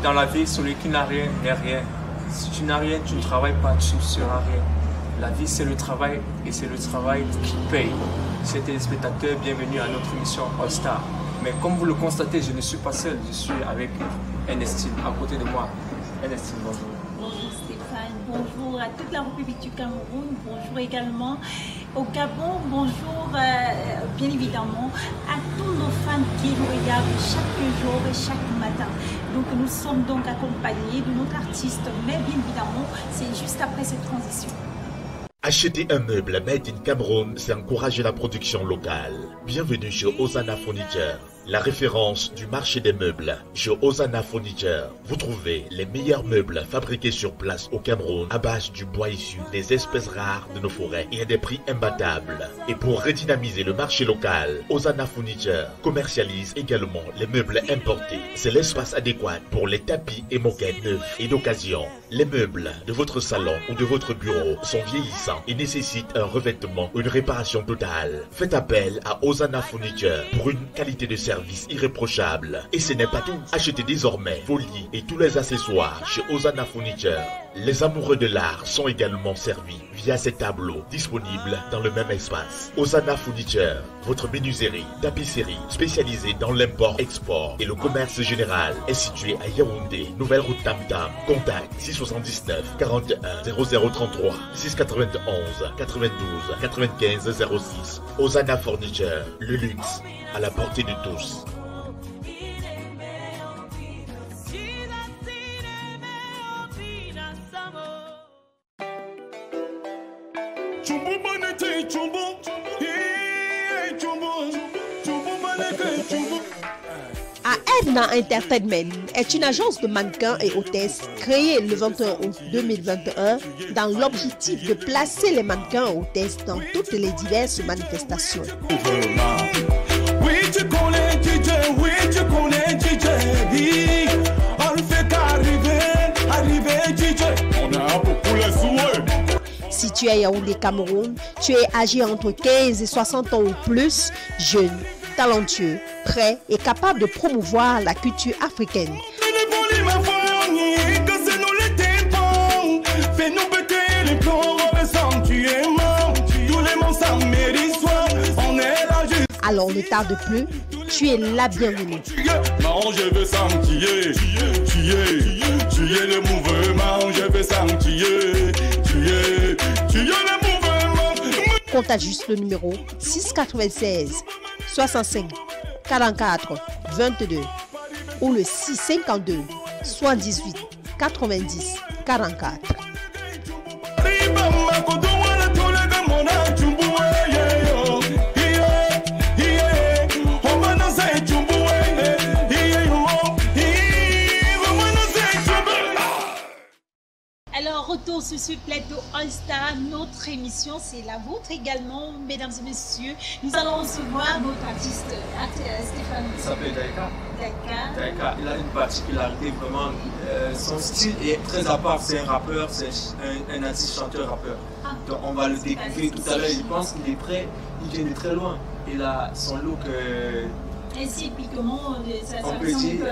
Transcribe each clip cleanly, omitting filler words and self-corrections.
dans la vie, celui qui n'a rien n'est rien. Si tu n'as rien, tu ne travailles pas, tu ne seras rien. La vie, c'est le travail et c'est le travail qui paye. Chers téléspectateurs, bienvenue à notre émission All Star. Mais comme vous le constatez, je ne suis pas seul, je suis avec Ernestine à côté de moi. Ernestine, bonjour. Bonjour Stéphane, bonjour à toute la République du Cameroun, bonjour également au Gabon, bonjour bien évidemment à tous nos fans qui nous regardent chaque jour et chaque matin. Donc nous sommes donc accompagnés de notre artiste, mais bien évidemment c'est juste après cette transition. Acheter un meuble made in Cameroun, c'est encourager la production locale. Bienvenue chez Ozana Furniture, la référence du marché des meubles. Chez Ozana Furniture, vous trouvez les meilleurs meubles fabriqués sur place au Cameroun à base du bois issu des espèces rares de nos forêts et à des prix imbattables. Et pour redynamiser le marché local, Ozana Furniture commercialise également les meubles importés. C'est l'espace adéquat pour les tapis et moquettes neufs et d'occasion. Les meubles de votre salon ou de votre bureau sont vieillissants et nécessitent un revêtement ou une réparation totale. Faites appel à Ozana Furniture pour une qualité de service irréprochable. Et ce n'est pas tout. Achetez désormais vos lits et tous les accessoires chez Ozana Furniture. Les amoureux de l'art sont également servis via ces tableaux disponibles dans le même espace. Ozana Furniture, votre menuiserie, tapisserie spécialisée dans l'import-export et le commerce général, est située à Yaoundé, nouvelle route Tam Tam. Contact 679 41 0033 691 92 95 06. Ozana Furniture, le luxe à la portée de tous. Edna Entertainment est une agence de mannequins et hôtesses créée le 21 août 2021 dans l'objectif de placer les mannequins et hôtesses dans toutes les diverses manifestations. Oui, tu connais DJ, oui, tu connais DJ. On ne fait qu'arriver DJ. On a beaucoup les souhaits. Si tu es à Yaoundé, Cameroun, tu es âgé entre 15 et 60 ans ou plus, jeune, talentueux, prêt et capable de promouvoir la culture africaine. Alors ne tarde plus, tu es la bienvenue. Non, je veux sentir, tu es le mouvement, je veux sentir, tu es le mouvement. Contacte juste le numéro 696 65 44 22 ou le 652 78 90 44. Alors, retour sur ce plateau All Star, notre émission, c'est la vôtre également, mesdames et messieurs. Nous allons recevoir notre artiste, Stéphane. Il s'appelle Daika. Daika, il a une particularité vraiment, son style est très à part, c'est un rappeur, c'est un artiste chanteur-rappeur. Donc on va le découvrir tout à l'heure, il pense qu'il est prêt, il vient de très loin. Il a son look... ainsi piquement, ça on peut ressemble dire,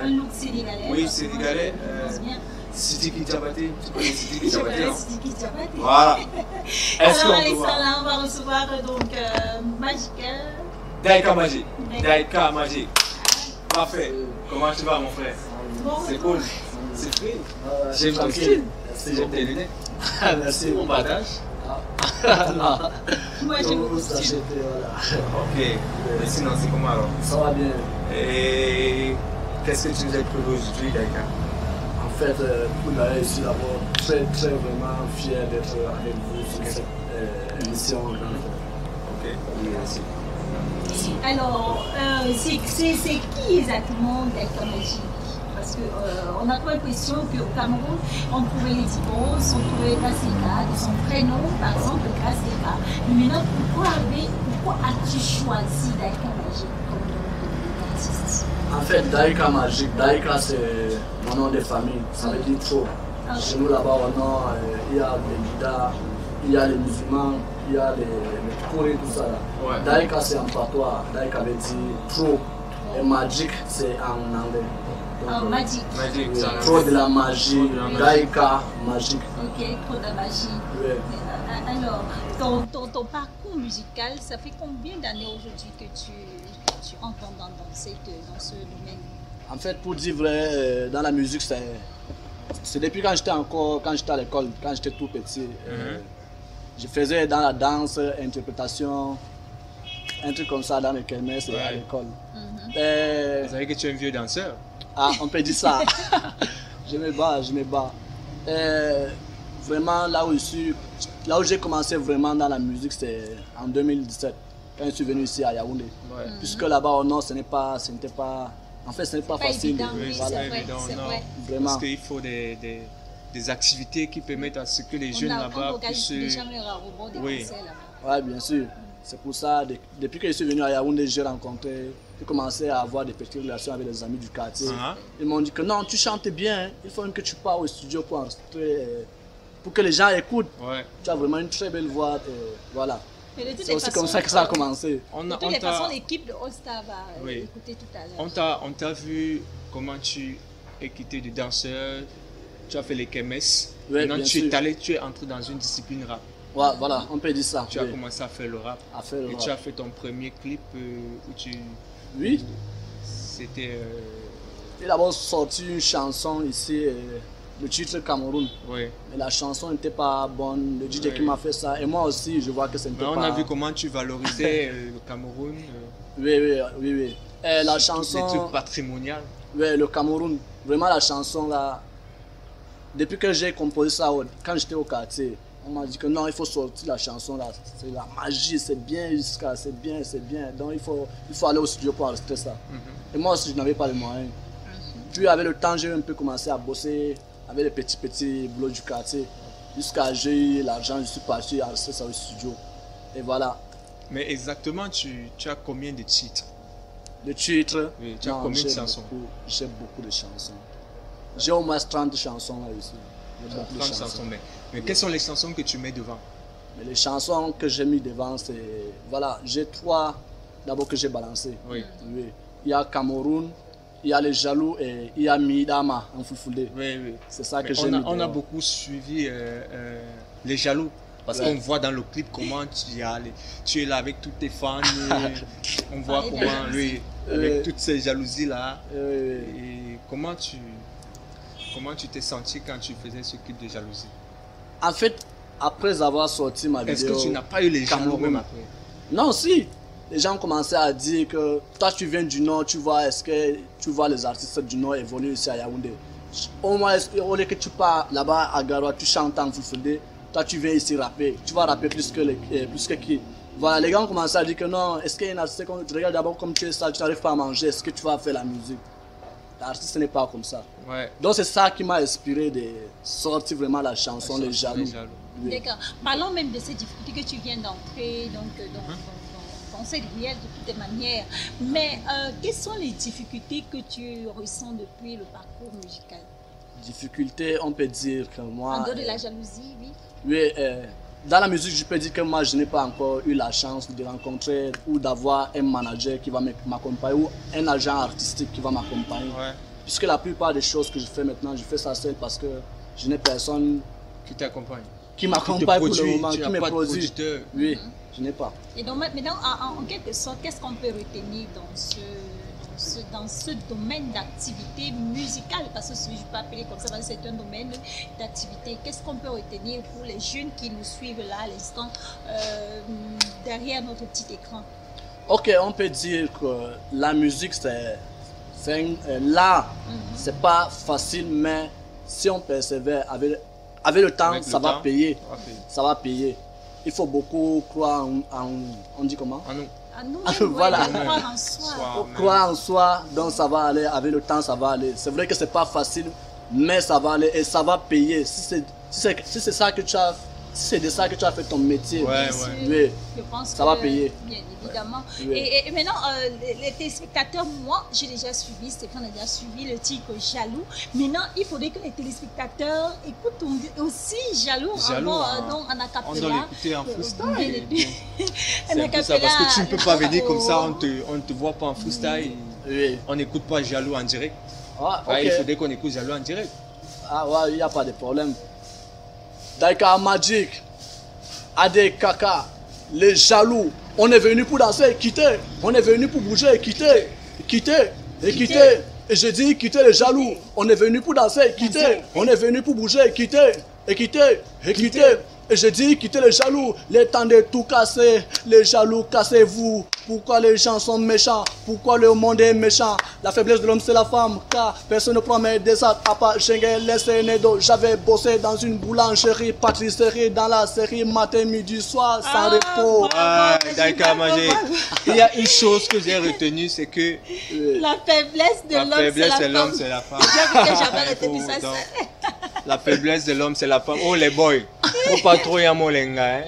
un look sénégalais. Oui, sénégalais. Bien. Sidiki Diabaté, tu connais Sidiki Diabaté? Sidiki Diabaté. Voilà. Alors Alexandra, on va recevoir donc Magique. Daika Magique. Daika Magique. Parfait. Comment tu vas mon frère? C'est cool. C'est free. J'aime ton style. J'aime tes lunettes. Merci. Mon badage. Moi j'aime beaucoup ce style. Ok. Mais sinon c'est comment alors? Ça va bien. Et qu'est-ce que tu nous as prévu aujourd'hui Daika? En fait, pour d'aller ici d'abord, très vraiment fier d'être avec vous sur cette émission. Ok, merci. Alors, c'est qui exactement Daika Magique? Parce qu'on a l'impression qu'au Cameroun, on trouvait les divorces, on trouvait Graceka, de son prénom, par exemple, Graceka. Mais maintenant, pourquoi as-tu choisi Daika Magique comme nom d'artiste? En fait, Daika Magique, Daika c'est mon nom de famille, ça veut dire trop. Chez nous là-bas, il y a les guidares, il y a les musulmans, il y a les Corées, tout ça là. Ouais. Daika c'est en patois, Daika veut dire trop. Et Magic c'est en anglais. Donc, Magic. Magic, oui, ça. trop de la magie, Trop de la magie. Gaïka, magique. Ok, trop de magie. Oui. Alors, ton parcours musical, ça fait combien d'années aujourd'hui que tu entres dans ce domaine? En fait, pour dire vrai, dans la musique, c'est depuis quand j'étais à l'école, quand j'étais tout petit. Je faisais dans la danse, interprétation, un truc comme ça dans le kermesse et à l'école. Vous savez que tu es un vieux danseur? Ah, on peut dire ça. je me bats. Vraiment, là où j'ai commencé vraiment dans la musique, c'est en 2017, quand je suis venu ici à Yaoundé. Ouais. Puisque là-bas au nord, ce n'était pas facile. Évident, Oui, oui, c'est c'est vrai, évident, c'est non. vrai. Vraiment. Parce qu'il faut des activités qui permettent à ce que les jeunes là-bas puissent... déjà le rebond des Oui. concerts là-bas. Oui, bien sûr. C'est pour ça, depuis que je suis venu à Yaoundé, j'ai commencé à avoir des petites relations avec les amis du quartier. Ils m'ont dit que non, tu chantes bien, il faut même que tu pars au studio pour enregistrer, pour que les gens écoutent. Ouais. Tu as vraiment une très belle voix. Voilà. Mais de toutes C'est les aussi façons, comme ça que ça a commencé. de toutes les façons, l'équipe de All Star va écouter tout à l'heure. On t'a vu comment tu es quitté de danseur, tu as fait les kermesses. Oui, Maintenant bien tu sûr. tu es entré dans une discipline rap. Ouais, voilà, on peut dire ça. Tu as oui. commencé à faire le rap. À faire le Et rap. tu as fait ton premier clip où tu... Oui. C'était... J'ai d'abord sorti une chanson ici, le titre Cameroun. Ouais. Mais la chanson n'était pas bonne, le DJ qui m'a fait ça. Et moi aussi, je vois que ce n'était Mais pas... on a vu comment tu valorisais le Cameroun. Oui. Et la chanson... Des trucs patrimoniaux. Oui, le Cameroun. Vraiment la chanson là... Depuis que j'ai composé ça, quand j'étais au quartier, on m'a dit que non, il faut sortir la chanson là. C'est la magie, c'est bien jusqu'à, c'est bien. Donc il faut aller au studio pour enregistrer ça. Et moi aussi, je n'avais pas les moyens. Puis avec le temps, j'ai un peu commencé à bosser avec les petits boulots du quartier. Jusqu'à j'ai eu l'argent, je suis parti enregistrer ça au studio. Et voilà. Mais exactement, tu as combien de titres? Le titre, Oui, tu as combien de chansons? J'ai beaucoup de chansons. J'ai au moins 30 chansons là ici. J'ai beaucoup de 30 chansons. Mais quelles sont les chansons que tu mets devant? Mais les chansons que j'ai mis devant, c'est... Voilà, j'ai 3 d'abord que j'ai balancé. Oui. Il y a Cameroun, il y a Les Jaloux et il y a Midama en Fulfulde. Oui. C'est ça que Mais j'ai mis on a devant. beaucoup suivi Les Jaloux. Parce qu'on voit dans le clip comment tu es là avec tous tes fans. On voit Parler de comment la lui, avec toutes ces jalousies là. Oui. Et comment tu t'es senti quand tu faisais ce clip de jalousie? En fait, après avoir sorti ma Est-ce vidéo... que tu n'as pas eu les jaloux Cameroun. même après? Non, si. Les gens commençaient à dire que toi tu viens du Nord, est-ce que tu vois les artistes du Nord évoluer ici à Yaoundé? Au moins, au lieu que tu pars là-bas à Garoua, tu chantes en Fulfulde, toi tu viens ici rapper. Tu vas rapper plus que qui? Voilà, les gens ont commencé à dire que non, est-ce qu'il y a un artiste qu'on te regarde d'abord comme tu es ça, tu n'arrives pas à manger, est-ce que tu vas faire la musique? L'artiste ce n'est pas comme ça. Ouais. Donc c'est ça qui m'a inspiré de sortir vraiment la chanson Les Jaloux. Oui. D'accord. Parlons même de ces difficultés que tu viens d'entrer dans cette ruelle de toutes les manières. Mais quelles sont les difficultés que tu ressens depuis le parcours musical? Difficulté, on peut dire que moi... En dehors de la jalousie, oui. Oui, dans la musique, je peux dire que moi, je n'ai pas encore eu la chance de rencontrer ou d'avoir un manager qui va m'accompagner ou un agent artistique qui va m'accompagner. Ouais. Puisque la plupart des choses que je fais maintenant, je fais ça seul parce que je n'ai personne Qui t'accompagne? qui m'accompagne pour le produit, moment, tu qui n'as me pas de produit. producteur. Oui, je n'ai pas. Et donc maintenant, en quelque sorte, qu'est-ce qu'on peut retenir dans ce domaine d'activité musicale? Parce que je ne peux appeler comme ça, parce que c'est un domaine d'activité. Qu'est-ce qu'on peut retenir pour les jeunes qui nous suivent là à l'instant, derrière notre petit écran? Ok, on peut dire que la musique, c'est l'art. C'est pas facile, mais si on persévère avec le temps, Avec ça le va temps, payer. ça va payer. Ça va payer. Il faut beaucoup croire on dit comment? En nous. À nous, Voilà. croire en soi. Faut croire en soi, donc ça va aller, avec le temps ça va aller. C'est vrai que c'est pas facile, mais ça va aller et ça va payer. Si c'est ça que tu as, si c'est de ça que tu as fait ton métier, Ouais, oui, Je pense ça que, va payer. Bien évidemment. Oui. Et maintenant, les téléspectateurs, moi, j'ai déjà suivi, Stéphane a déjà suivi le titre Jaloux. Maintenant, il faudrait que les téléspectateurs écoutent aussi Jaloux, Jaloux, donc en On doit acapella. l'écouter en freestyle. En C'est un peu ça, parce que tu ne peux pas venir comme ça, Oh. on ne te voit pas en freestyle. oui. On n'écoute pas Jaloux en direct. Ah, ok. Il faudrait qu'on écoute Jaloux en direct. Ah ouais, il n'y a pas de problème. Daika Magic, Ade Kaka, les jaloux. On est venu pour danser, quitter. On est venu pour bouger, quitter. Quitter et quitter. Et je dis quitter les jaloux. On est venu pour danser, quitter. On est venu pour bouger, quitter. Et quitter et quitter. Et je dis quittez les jaloux, les temps de tout casser, les jaloux cassez-vous. Pourquoi les gens sont méchants? Pourquoi le monde est méchant? La faiblesse de l'homme c'est la femme, car personne ne prend mes desserts à part Schengen, les Sénédos. J'avais bossé dans une boulangerie, pâtisserie, dans la série matin, midi, soir, sans repos. Daika Magic. Il y a une chose que j'ai retenue, c'est que La faiblesse de l'homme, c'est la femme. J'avais retenu ça. La faiblesse de l'homme, c'est la femme. Oh les boys, faut pas trop y avoir les gars.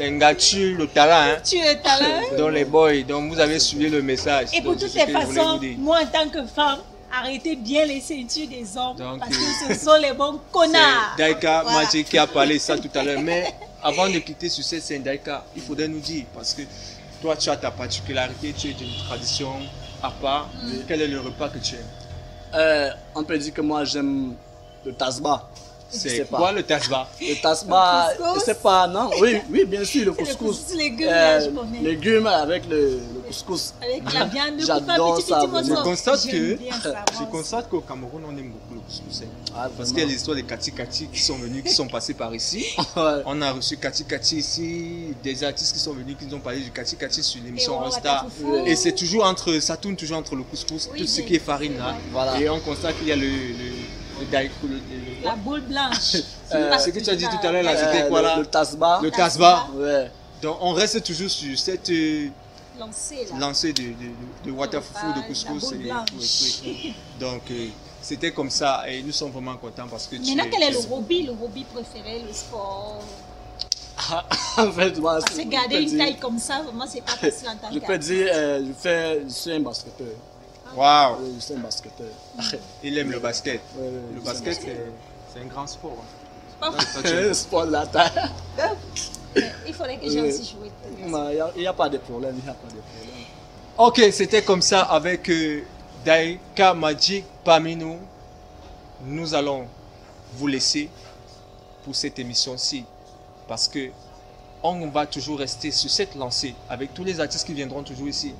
Les gars tuent le talent. Tu es talent. Donc les boys, donc vous avez suivi le message. Et pour toutes les façons, moi en tant que femme, arrêtez bien les ceintures des hommes Donc, parce que ce sont les bons connards. Daika Voilà. Magic qui a parlé ça tout à l'heure. Mais avant de quitter sur cette scène, Daika, il faudrait nous dire, parce que toi tu as ta particularité, tu es d'une tradition à part. Quel est le repas que tu aimes? On peut dire que moi j'aime le tasba. C'est quoi le tasba? Le tasba, Le couscous? c'est pas, non? Oui, bien sûr, le couscous. couscous, légumes, là, je connais. Légumes avec le couscous. Avec la viande, J'adore ça, Je constate J'aime que bien ça, je moi constate qu'au Cameroun on aime beaucoup le couscous. Ah, Parce qu'il y a l'histoire des Kati Kati qui sont venus, qui sont passés par ici. Ouais. On a reçu Kati Kati ici, des artistes qui sont venus, qui nous ont parlé du Kati Kati sur l'émission Et Wawa Rostar. Tafoufou. Et c'est toujours entre, ça tourne toujours entre le couscous, Oui, tout ce mais- qui est farine là. Voilà. Et on constate qu'il y a le daïko, La boule blanche. ce que tu as dit tout à l'heure là, c'était quoi là? Le tasba. Le tasba. Ouais. Donc on reste toujours sur cette Lancée là. lancée de waterfoufou, de couscous. La boule et blanche. tout. Donc c'était comme ça et nous sommes vraiment contents parce que Maintenant, quel est le hobby préféré, le sport? En fait, moi, Parce que garder une taille comme ça, vraiment, c'est pas facile en tant je que. peux dire, je suis un basketteur. Waouh, Oui, je suis un basketteur. il aime le basket. Ouais, Le basket c'est un grand sport. Pas Toi, tu aimes Un sport de la taille. Il faudrait que j'ai aussi joué. Il n'y a pas de problème, il n'y a pas de problème. Ok, c'était comme ça avec Daika Magic parmi nous. Nous allons vous laisser pour cette émission-ci parce que on va toujours rester sur cette lancée avec tous les artistes qui viendront toujours ici.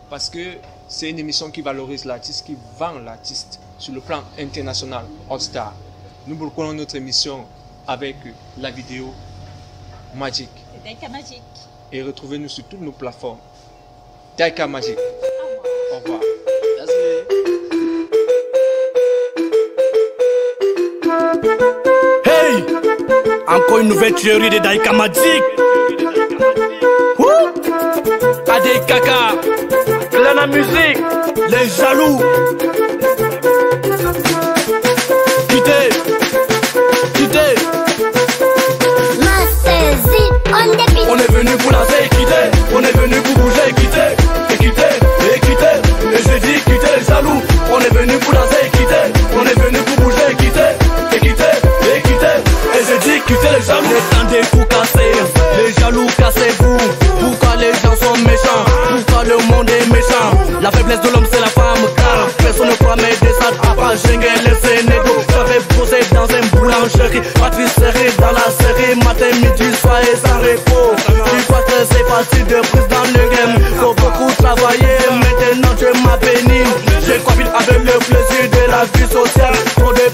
Parce que c'est une émission qui valorise l'artiste, qui vend l'artiste sur le plan international, All Star. Nous bouclons notre émission avec la vidéo Magic. C'est Daika Magic. Et retrouvez-nous sur toutes nos plateformes. Daika Magic. Au revoir. Hey, encore une nouvelle théorie de Daika Magic. Ade Kaka, la musique, les jaloux. Quittez, quittez. On est venu pour danser, quitter. On est venu pour bouger, quitter. Et quitter, et quitter. Et je dis quitter les jaloux. On est venu pour danser, quitter. On est venu pour bouger, quitter. Et quitter, et quitter. Et je dis quitter les jaloux. Le temps de tout casser, les jaloux cassez-vous. Pourquoi les gens sont méchants? Pourquoi le monde est méchant? La faiblesse de l'homme c'est la femme, car personne ne croit mes dessins à part Schengen, les Sénégal. J'avais bossé dans une boulangerie, pâtisserie dans la série matin, midi, soir et sans repos. Tu crois que c'est facile de prise dans le game? Faut beaucoup travailler, maintenant je m'appénis. Je cohabite avec le plaisir de la vie sociale. Trop de